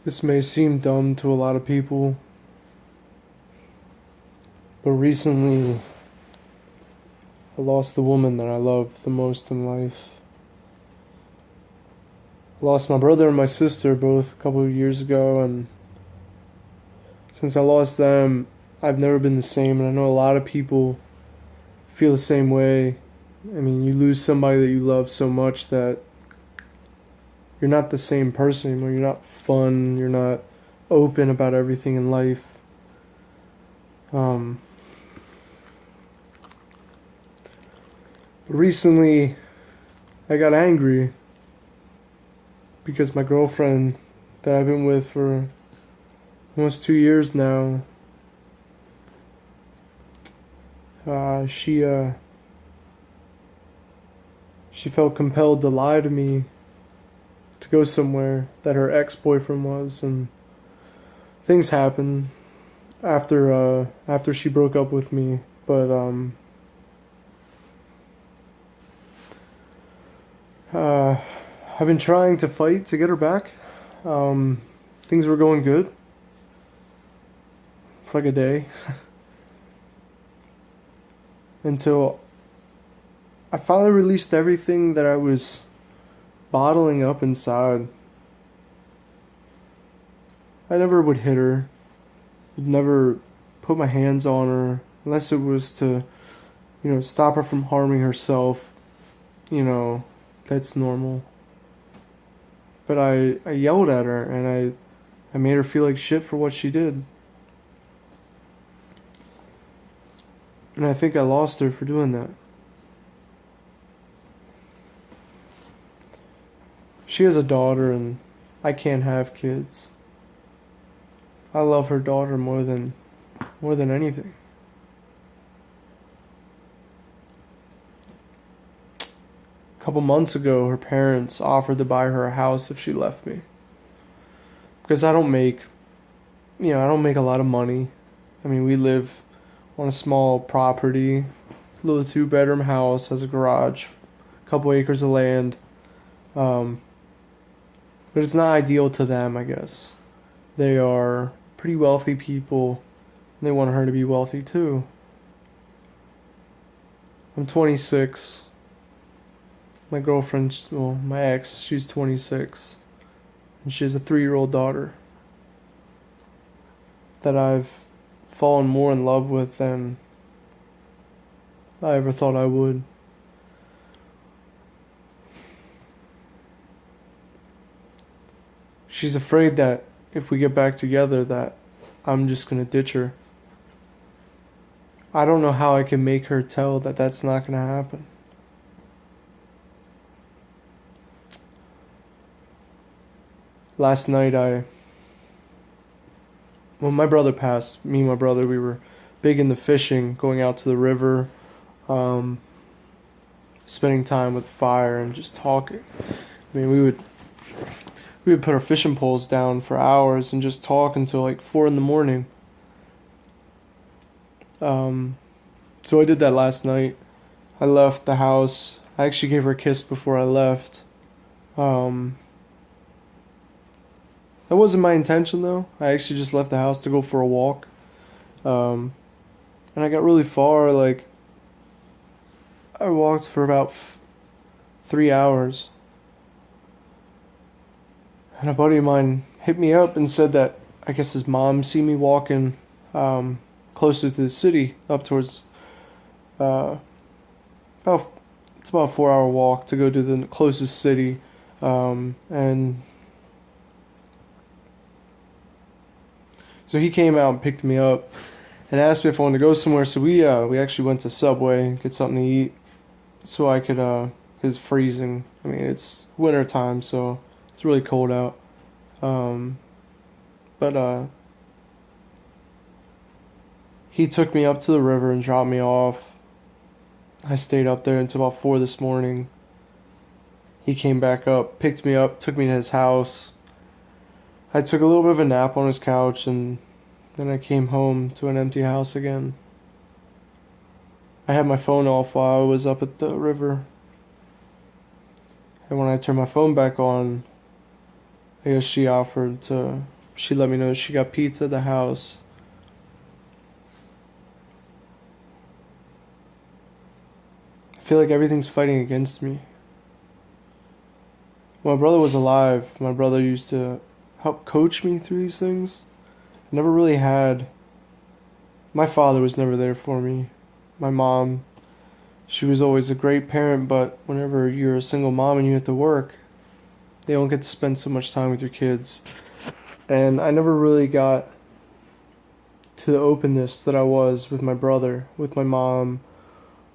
This may seem dumb to a lot of people, but recently I lost the woman that I love the most in life. I lost my brother and my sister both a couple of years ago, and since I lost them, I've never been the same, and I know a lot of people feel the same way. I mean, you lose somebody that you love so much that you're not the same person anymore. You're not fun, you're not open about everything in life. Um, but recently, I got angry because my girlfriend that I've been with for almost 2 years now, she felt compelled to lie to me to go somewhere that her ex-boyfriend was, and things happened after she broke up with me. But I've been trying to fight to get her back. Things were going good for like a day until I finally released everything that I was bottling up inside. I never would hit her, would never put my hands on her unless it was to, stop her from harming herself. That's normal. But I yelled at her, and I made her feel like shit for what she did. And I think I lost her for doing that. She has a daughter, and I can't have kids. I love her daughter more than anything. A couple months ago, her parents offered to buy her a house if she left me. Because I don't make a lot of money. I mean, we live on a small property, a little 2-bedroom house, has a garage, a couple acres of land. But it's not ideal to them, I guess. They are pretty wealthy people, and they want her to be wealthy too. I'm 26. My girlfriend, my ex, she's 26. And she has a 3-year-old daughter that I've fallen more in love with than I ever thought I would. She's afraid that if we get back together that I'm just gonna ditch her. I don't know how I can make her tell that that's not gonna happen. Last night when my brother passed, me and my brother, we were big into fishing, going out to the river, spending time with the fire and just talking. I mean, we would put our fishing poles down for hours and just talk until like 4 in the morning. So I did that last night. I left the house. I actually gave her a kiss before I left. That wasn't my intention though. I actually just left the house to go for a walk. And I got really far. Like, I walked for about 3 hours. And a buddy of mine hit me up and said that I guess his mom seen me walking closer to the city, up towards it's about a 4-hour walk to go to the closest city, and so he came out and picked me up and asked me if I wanted to go somewhere. So we actually went to Subway, get something to eat, so I could it's freezing. I mean, it's winter time, so it's really cold out. But he took me up to the river and dropped me off. I stayed up there until about 4 this morning. He came back up, picked me up, took me to his house. I took a little bit of a nap on his couch, and then I came home to an empty house again. I had my phone off while I was up at the river. And when I turned my phone back on, I guess she offered to She let me know she got pizza at the house. I feel like everything's fighting against me. When my brother was alive, my brother used to help coach me through these things. I never really had. My father was never there for me. My mom, she was always a great parent, but whenever you're a single mom and you have to work, they don't get to spend so much time with your kids. And I never really got to the openness that I was with my brother, with my mom,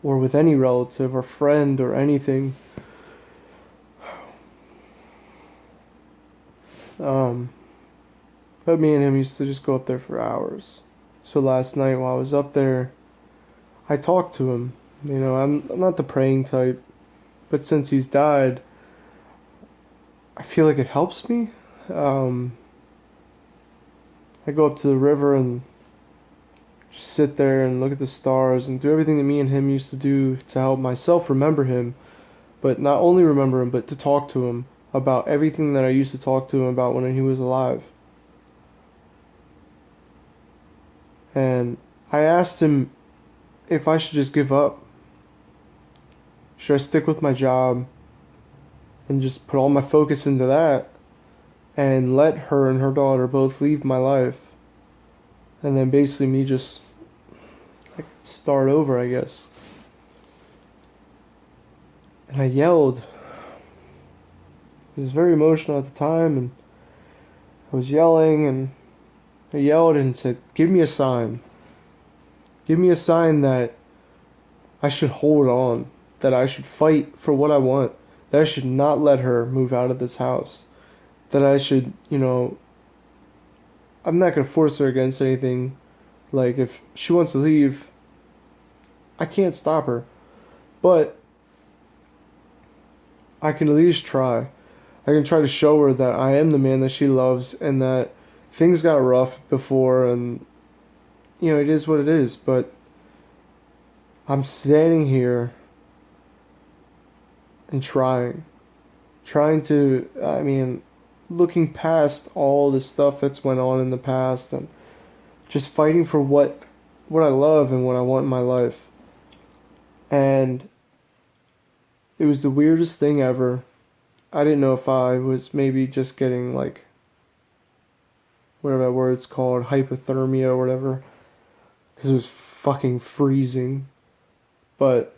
or with any relative or friend or anything. Um, but me and him used to just go up there for hours. So last night while I was up there, I talked to him. You know, I'm not the praying type, but since he's died, I feel like it helps me. I go up to the river and just sit there and look at the stars and do everything that me and him used to do to help myself remember him, but not only remember him, but to talk to him about everything that I used to talk to him about when he was alive. And I asked him if I should just give up. Should I stick with my job and just put all my focus into that and let her and her daughter both leave my life? And then basically me just like start over, I guess. And I yelled. It was very emotional at the time, and I was yelling, and I yelled and said, "Give me a sign. Give me a sign that I should hold on, that I should fight for what I want, that I should not let her move out of this house, that I should, I'm not going to force her against anything. Like, if she wants to leave, I can't stop her. But I can at least try. I can try to show her that I am the man that she loves and that things got rough before and, it is what it is. But I'm standing here and trying to, looking past all the stuff that's went on in the past and just fighting for what I love and what I want in my life. And it was the weirdest thing ever. I didn't know if I was maybe just getting like whatever that word's called, hypothermia or whatever, because it was fucking freezing. But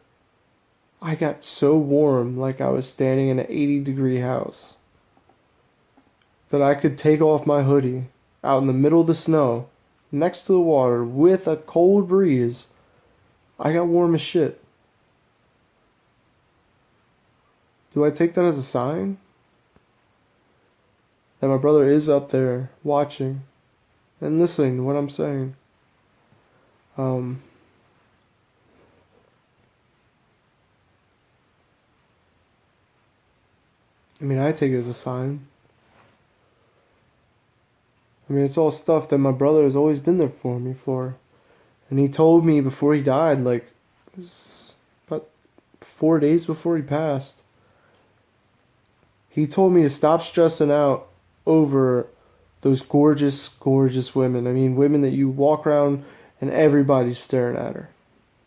I got so warm, like I was standing in an 80-degree house, that I could take off my hoodie out in the middle of the snow, next to the water, with a cold breeze. I got warm as shit. Do I take that as a sign that my brother is up there watching and listening to what I'm saying? I take it as a sign. It's all stuff that my brother has always been there for me for. And he told me before he died, like, it was about 4 days before he passed, he told me to stop stressing out over those gorgeous, gorgeous women. Women that you walk around and everybody's staring at her.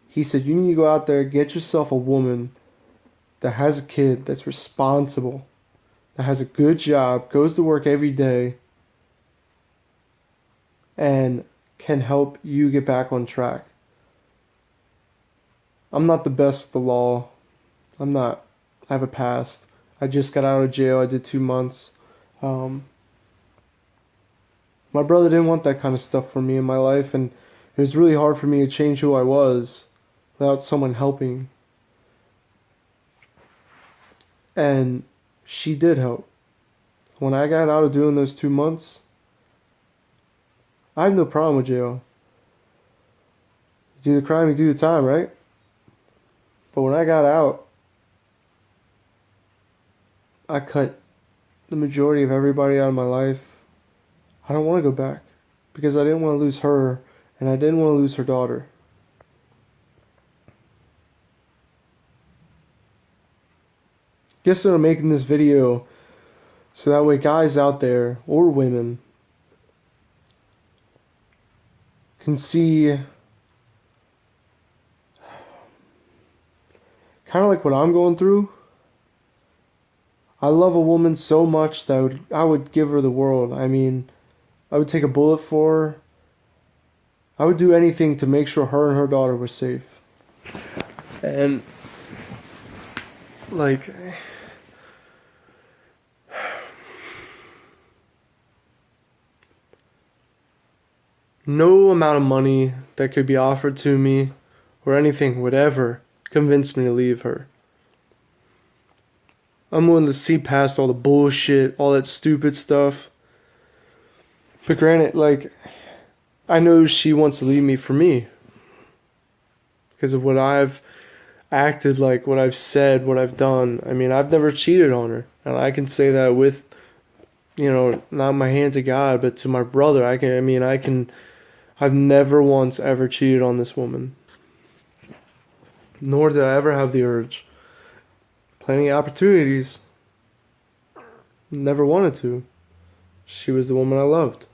He said, you need to go out there, get yourself a woman that has a kid, that's responsible, that has a good job, goes to work every day, and can help you get back on track. I'm not the best with the law. I have a past. I just got out of jail. I did 2 months. My brother didn't want that kind of stuff for me in my life, and it was really hard for me to change who I was without someone helping. And she did help. When I got out of doing those 2 months, I have no problem with jail. You do the crime, you do the time, right? But when I got out, I cut the majority of everybody out of my life. I don't want to go back because I didn't want to lose her and I didn't want to lose her daughter. Guess I'm making this video so that way guys out there or women can see kind of like what I'm going through. I love a woman so much that I would give her the world. I mean, I would take a bullet for her. I would do anything to make sure her and her daughter were safe. And, like, no amount of money that could be offered to me or anything would ever convince me to leave her. I'm willing to see past all the bullshit, all that stupid stuff. But granted, like, I know she wants to leave me for me. Because of what I've acted like, what I've said, what I've done. I mean, I've never cheated on her. And I can say that with, not my hand to God, but to my brother. I've never once ever cheated on this woman. Nor did I ever have the urge. Plenty of opportunities. Never wanted to. She was the woman I loved.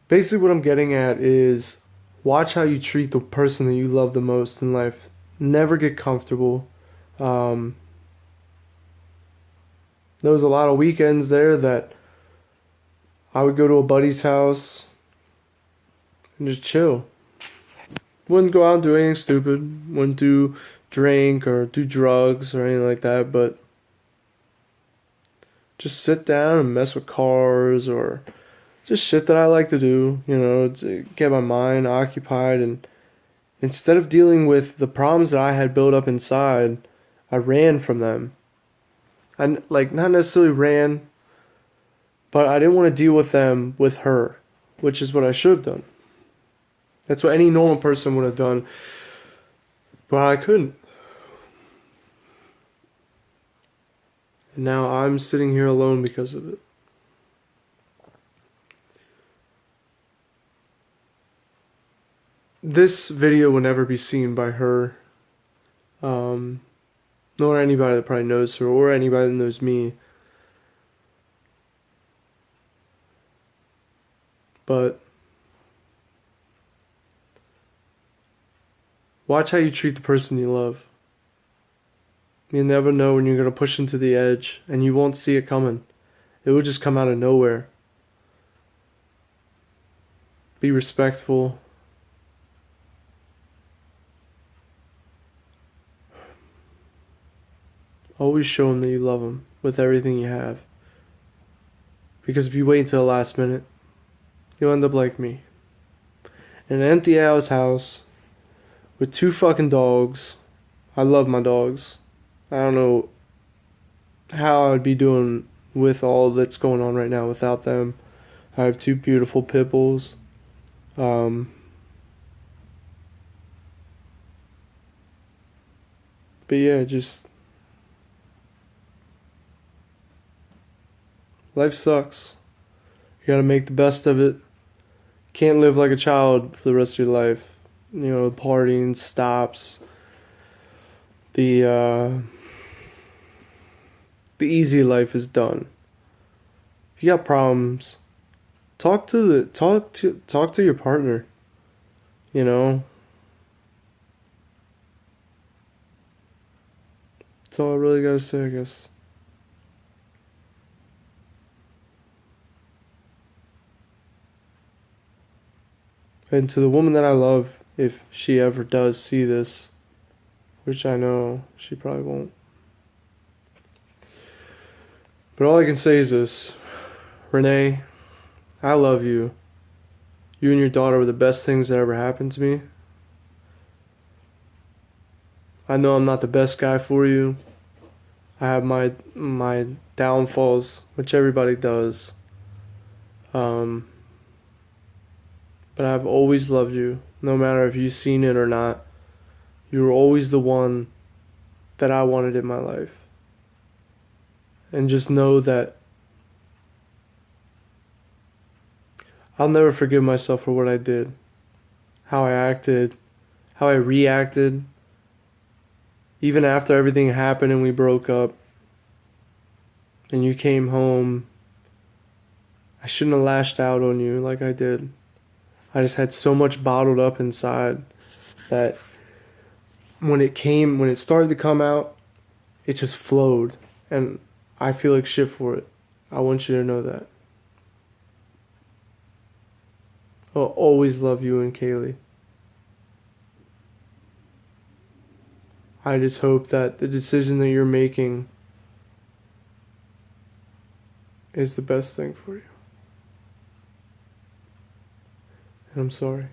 Basically what I'm getting at is watch how you treat the person that you love the most in life. Never get comfortable. There was a lot of weekends there that I would go to a buddy's house and just chill. Wouldn't go out and do anything stupid. Wouldn't do drink or do drugs or anything like that, but just sit down and mess with cars or just shit that I like to do, to get my mind occupied. And instead of dealing with the problems that I had built up inside, I ran from them. I, not necessarily ran, but I didn't want to deal with them with her, which is what I should have done. That's what any normal person would have done, but I couldn't. And now I'm sitting here alone because of it. This video will never be seen by her, nor anybody that probably knows her, or anybody that knows me. But watch how you treat the person you love. You never know when you're going to push into the edge, and you won't see it coming. It will just come out of nowhere. Be respectful. Always show them that you love them with everything you have. Because if you wait until the last minute, you'll end up like me. In an empty ass house with 2 fucking dogs. I love my dogs. I don't know how I would be doing with all that's going on right now without them. I have 2 beautiful pit bulls. But yeah, just life sucks. You gotta make the best of it. Can't live like a child for the rest of your life. Partying stops. The easy life is done. If you got problems, talk to your partner. That's all I really gotta say, I guess. And to the woman that I love, if she ever does see this, which I know she probably won't. But all I can say is this. Renee, I love you. You and your daughter were the best things that ever happened to me. I know I'm not the best guy for you. I have my downfalls, which everybody does. But I've always loved you, no matter if you've seen it or not. You were always the one that I wanted in my life. And just know that I'll never forgive myself for what I did, how I acted, how I reacted, even after everything happened and we broke up and you came home. I shouldn't have lashed out on you like I did. I just had so much bottled up inside that when it started to come out, it just flowed. And I feel like shit for it. I want you to know that. I'll always love you and Kaylee. I just hope that the decision that you're making is the best thing for you. And I'm sorry.